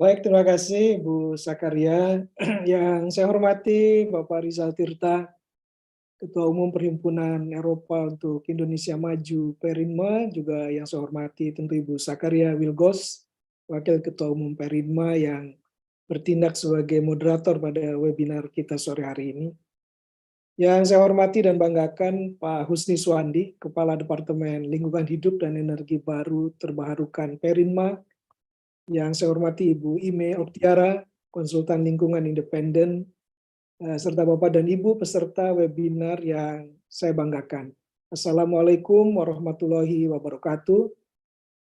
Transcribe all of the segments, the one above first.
Baik, terima kasih Bu Sakaria. Yang saya hormati Bapak Rizal Tirta, Ketua Umum Perhimpunan Eropa untuk Indonesia Maju Perinma, juga yang saya hormati tentu Ibu Sakaria Wilgos, Wakil Ketua Umum Perinma yang bertindak sebagai moderator pada webinar kita sore hari ini. Yang saya hormati dan banggakan Pak Husni Suwandi, Kepala Departemen Lingkungan Hidup dan Energi Baru Terbarukan Perinma, yang saya hormati Ibu Ime Oktiara, konsultan lingkungan independen, serta Bapak dan Ibu peserta webinar yang saya banggakan. Assalamualaikum warahmatullahi wabarakatuh.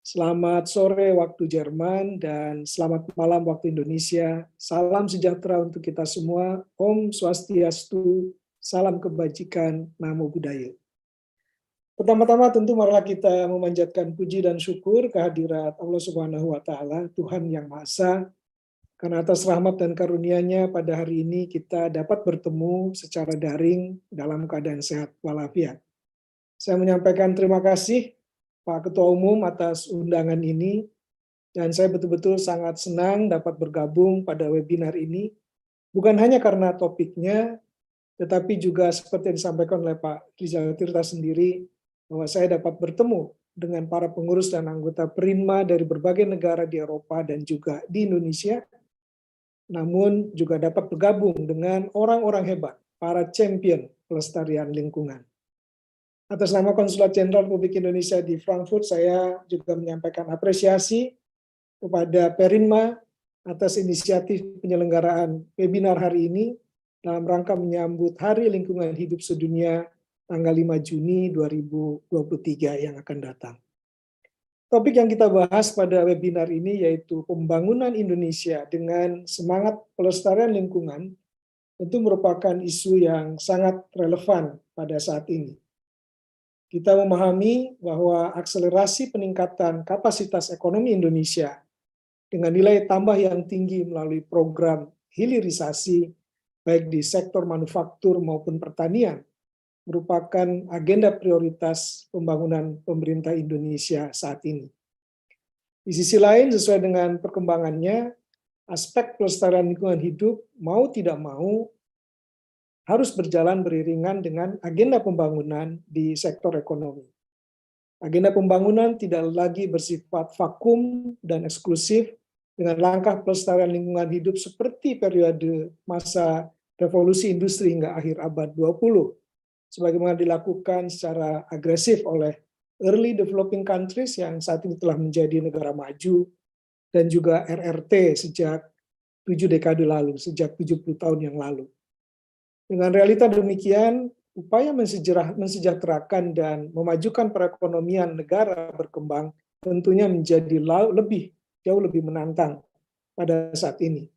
Selamat sore waktu Jerman dan selamat malam waktu Indonesia. Salam sejahtera untuk kita semua. Om Swastiastu, salam kebajikan, namo buddhaya. Pertama-tama tentu marilah kita memanjatkan puji dan syukur kehadirat Allah Subhanahu wa taala, Tuhan yang Maha Esa, karena atas rahmat dan karunia-Nya pada hari ini kita dapat bertemu secara daring dalam keadaan sehat walafiat. Saya menyampaikan terima kasih Pak Ketua Umum atas undangan ini, dan saya betul-betul sangat senang dapat bergabung pada webinar ini, bukan hanya karena topiknya, tetapi juga seperti yang disampaikan oleh Pak Rizal Tirta sendiri, bahwa saya dapat bertemu dengan para pengurus dan anggota Perinma dari berbagai negara di Eropa dan juga di Indonesia, namun juga dapat bergabung dengan orang-orang hebat, para champion pelestarian lingkungan. Atas nama Konsulat Jenderal Republik Indonesia di Frankfurt, saya juga menyampaikan apresiasi kepada Perinma atas inisiatif penyelenggaraan webinar hari ini dalam rangka menyambut Hari Lingkungan Hidup Sedunia tanggal 5 Juni 2023 yang akan datang. Topik yang kita bahas pada webinar ini yaitu pembangunan Indonesia dengan semangat pelestarian lingkungan, tentu merupakan isu yang sangat relevan pada saat ini. Kita memahami bahwa akselerasi peningkatan kapasitas ekonomi Indonesia dengan nilai tambah yang tinggi melalui program hilirisasi, baik di sektor manufaktur maupun pertanian, merupakan agenda prioritas pembangunan pemerintah Indonesia saat ini. Di sisi lain, sesuai dengan perkembangannya, aspek pelestarian lingkungan hidup mau tidak mau harus berjalan beriringan dengan agenda pembangunan di sektor ekonomi. Agenda pembangunan tidak lagi bersifat vakum dan eksklusif dengan langkah pelestarian lingkungan hidup seperti periode masa revolusi industri hingga akhir abad 20, sebagaimana dilakukan secara agresif oleh early developing countries yang saat ini telah menjadi negara maju, dan juga RRT sejak 7 dekade lalu, sejak 70 tahun yang lalu. Dengan realita demikian, upaya mensejahterakan dan memajukan perekonomian negara berkembang tentunya menjadi jauh lebih menantang pada saat ini.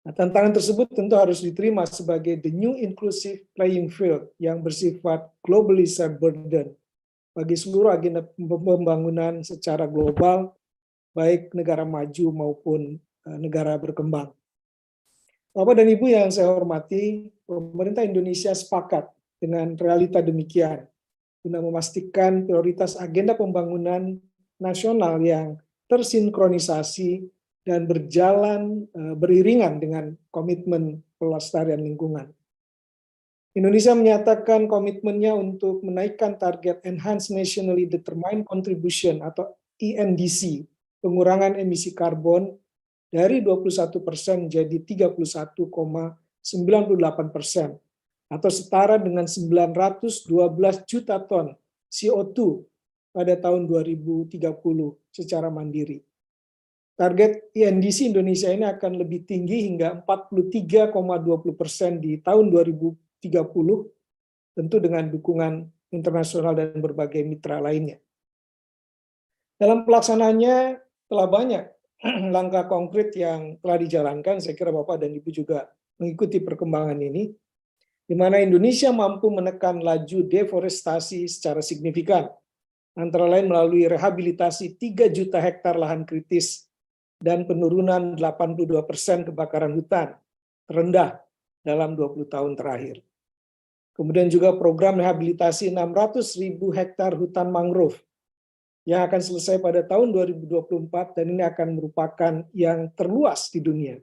Nah, tantangan tersebut tentu harus diterima sebagai the new inclusive playing field yang bersifat globally shared burden bagi seluruh agenda pembangunan secara global, baik negara maju maupun negara berkembang. Bapak dan Ibu yang saya hormati, pemerintah Indonesia sepakat dengan realita demikian guna memastikan prioritas agenda pembangunan nasional yang tersinkronisasi dan berjalan beriringan dengan komitmen pelestarian lingkungan. Indonesia menyatakan komitmennya untuk menaikkan target Enhanced Nationally Determined Contribution atau ENDC, pengurangan emisi karbon dari 21% menjadi 31,98%, atau setara dengan 912 juta ton CO2 pada tahun 2030 secara mandiri. Target ENDC Indonesia ini akan lebih tinggi hingga 43,20% di tahun 2030, tentu dengan dukungan internasional dan berbagai mitra lainnya. Dalam pelaksanaannya telah banyak langkah konkret yang telah dijalankan, saya kira Bapak dan Ibu juga mengikuti perkembangan ini, di mana Indonesia mampu menekan laju deforestasi secara signifikan, antara lain melalui rehabilitasi 3 juta hektar lahan kritis dan penurunan 82% kebakaran hutan, terendah dalam 20 tahun terakhir. Kemudian juga program rehabilitasi 600.000 hektar hutan mangrove yang akan selesai pada tahun 2024 dan ini akan merupakan yang terluas di dunia.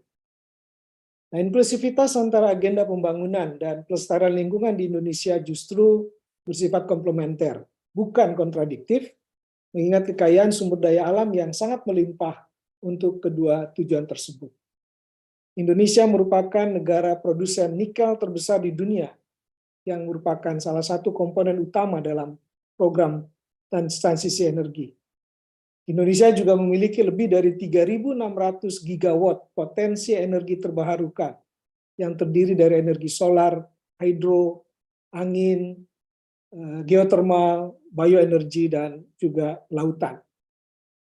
Nah, inklusivitas antara agenda pembangunan dan pelestarian lingkungan di Indonesia justru bersifat komplementer, bukan kontradiktif, mengingat kekayaan sumber daya alam yang sangat melimpah untuk kedua tujuan tersebut. Indonesia merupakan negara produsen nikel terbesar di dunia, yang merupakan salah satu komponen utama dalam program transisi energi. Indonesia juga memiliki lebih dari 3.600 gigawatt potensi energi terbarukan yang terdiri dari energi solar, hidro, angin, geotermal, bioenergi, dan juga lautan.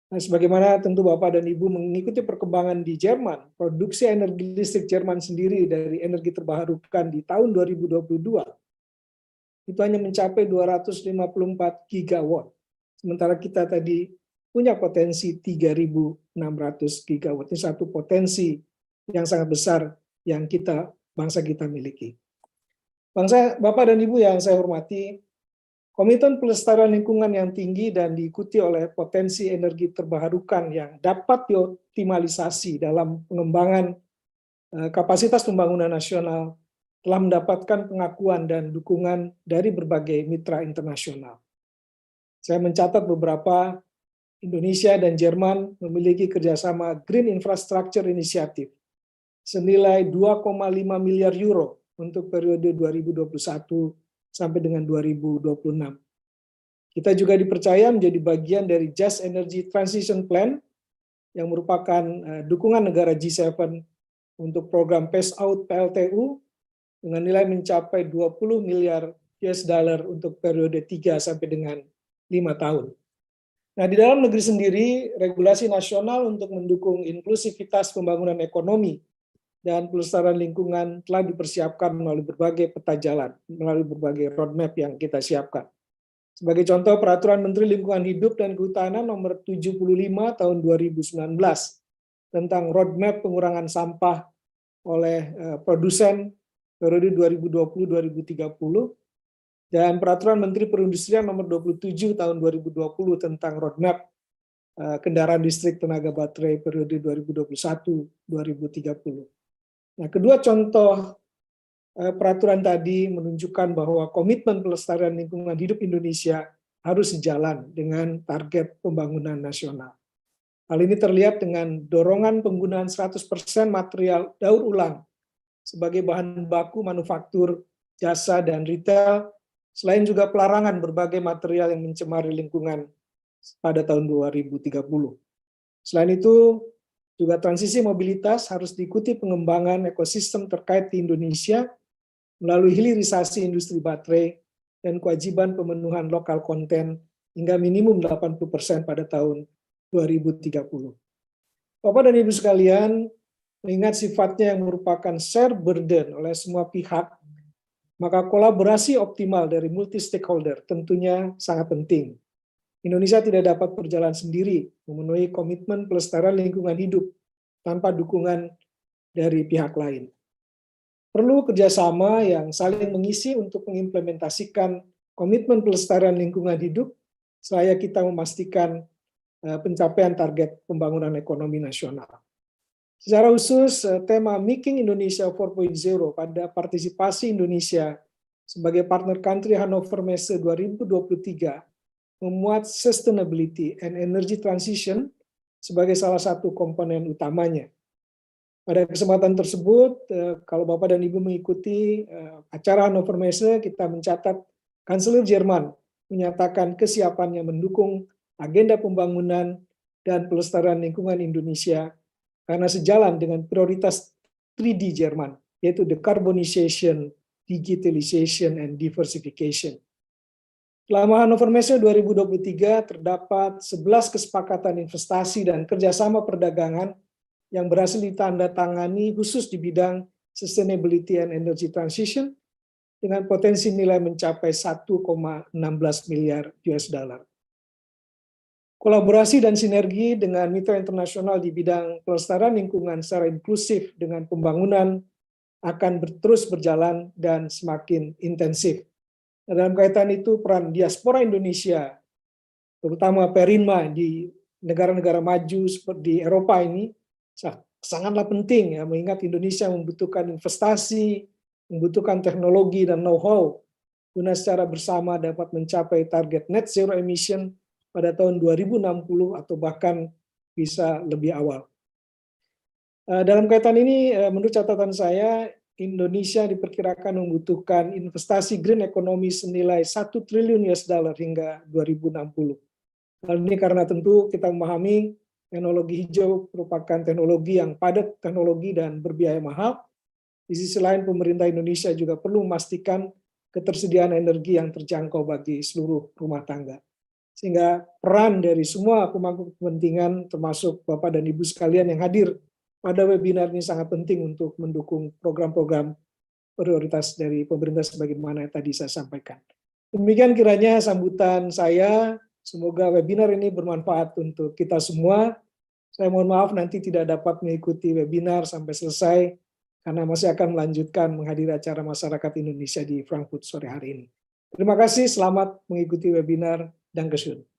Nah, sebagaimana tentu Bapak dan Ibu mengikuti perkembangan di Jerman, produksi energi listrik Jerman sendiri dari energi terbarukan di tahun 2022 itu hanya mencapai 254 gigawatt. Sementara kita tadi punya potensi 3.600 gigawatt. Ini satu potensi yang sangat besar yang bangsa kita miliki. Bapak dan Ibu yang saya hormati, komitmen pelestarian lingkungan yang tinggi dan diikuti oleh potensi energi terbarukan yang dapat dioptimalisasi dalam pengembangan kapasitas pembangunan nasional telah mendapatkan pengakuan dan dukungan dari berbagai mitra internasional. Saya mencatat beberapa. Indonesia dan Jerman memiliki kerjasama Green Infrastructure Initiative senilai 2,5 miliar euro untuk periode 2021 sampai dengan 2026. Kita juga dipercaya menjadi bagian dari Just Energy Transition Plan yang merupakan dukungan negara G7 untuk program phase out PLTU dengan nilai mencapai 20 miliar US dollar untuk periode 3 sampai dengan 5 tahun. Nah, di dalam negeri sendiri, regulasi nasional untuk mendukung inklusivitas pembangunan ekonomi dan pelestarian lingkungan telah dipersiapkan melalui berbagai peta jalan, melalui berbagai roadmap yang kita siapkan. Sebagai contoh, Peraturan Menteri Lingkungan Hidup dan Kehutanan Nomor 75 Tahun 2019 tentang roadmap pengurangan sampah oleh produsen periode 2020-2030, dan Peraturan Menteri Perindustrian Nomor 27 Tahun 2020 tentang roadmap kendaraan listrik tenaga baterai periode 2021-2030. Nah, kedua contoh peraturan tadi menunjukkan bahwa komitmen pelestarian lingkungan hidup Indonesia harus sejalan dengan target pembangunan nasional. Hal ini terlihat dengan dorongan penggunaan 100% material daur ulang sebagai bahan baku manufaktur, jasa, dan retail, selain juga pelarangan berbagai material yang mencemari lingkungan pada tahun 2030. Selain itu, juga transisi mobilitas harus diikuti pengembangan ekosistem terkait di Indonesia melalui hilirisasi industri baterai dan kewajiban pemenuhan lokal konten hingga minimum 80% pada tahun 2030. Bapak dan Ibu sekalian, mengingat sifatnya yang merupakan share burden oleh semua pihak, maka kolaborasi optimal dari multi-stakeholder tentunya sangat penting. Indonesia tidak dapat berjalan sendiri memenuhi komitmen pelestarian lingkungan hidup tanpa dukungan dari pihak lain. Perlu kerjasama yang saling mengisi untuk mengimplementasikan komitmen pelestarian lingkungan hidup, seraya kita memastikan pencapaian target pembangunan ekonomi nasional. Secara khusus, tema Making Indonesia 4.0 pada partisipasi Indonesia sebagai partner country Hannover Messe 2023 memuat sustainability and energy transition sebagai salah satu komponen utamanya. Pada kesempatan tersebut, kalau Bapak dan Ibu mengikuti acara Hannover Messe, kita mencatat Kanselir Jerman menyatakan kesiapannya mendukung agenda pembangunan dan pelestarian lingkungan Indonesia karena sejalan dengan prioritas 3D Jerman, yaitu decarbonization, digitalization, and diversification. Selama Hannover Messe 2023 terdapat 11 kesepakatan investasi dan kerjasama perdagangan yang berhasil ditandatangani khusus di bidang sustainability and energy transition dengan potensi nilai mencapai 1,16 miliar US dollar. Kolaborasi dan sinergi dengan mitra internasional di bidang pelestarian lingkungan secara inklusif dengan pembangunan akan terus berjalan dan semakin intensif. Dalam kaitan itu, peran diaspora Indonesia terutama Perinma di negara-negara maju seperti di Eropa ini sangatlah penting ya, mengingat Indonesia membutuhkan investasi, membutuhkan teknologi dan know-how guna secara bersama dapat mencapai target net zero emission pada tahun 2060 atau bahkan bisa lebih awal. Dalam kaitan ini, menurut catatan saya, Indonesia diperkirakan membutuhkan investasi green economy senilai 1 triliun US dollar hingga 2060. Hal ini karena tentu kita memahami teknologi hijau merupakan teknologi yang padat teknologi dan berbiaya mahal. Di sisi lain, pemerintah Indonesia juga perlu memastikan ketersediaan energi yang terjangkau bagi seluruh rumah tangga. Sehingga peran dari semua pemangku kepentingan, termasuk Bapak dan Ibu sekalian yang hadir pada webinar ini sangat penting untuk mendukung program-program prioritas dari pemerintah sebagaimana yang tadi saya sampaikan. Demikian kiranya sambutan saya. Semoga webinar ini bermanfaat untuk kita semua. Saya mohon maaf nanti tidak dapat mengikuti webinar sampai selesai karena masih akan melanjutkan menghadiri acara masyarakat Indonesia di Frankfurt sore hari ini. Terima kasih, selamat mengikuti webinar. Dankeschön.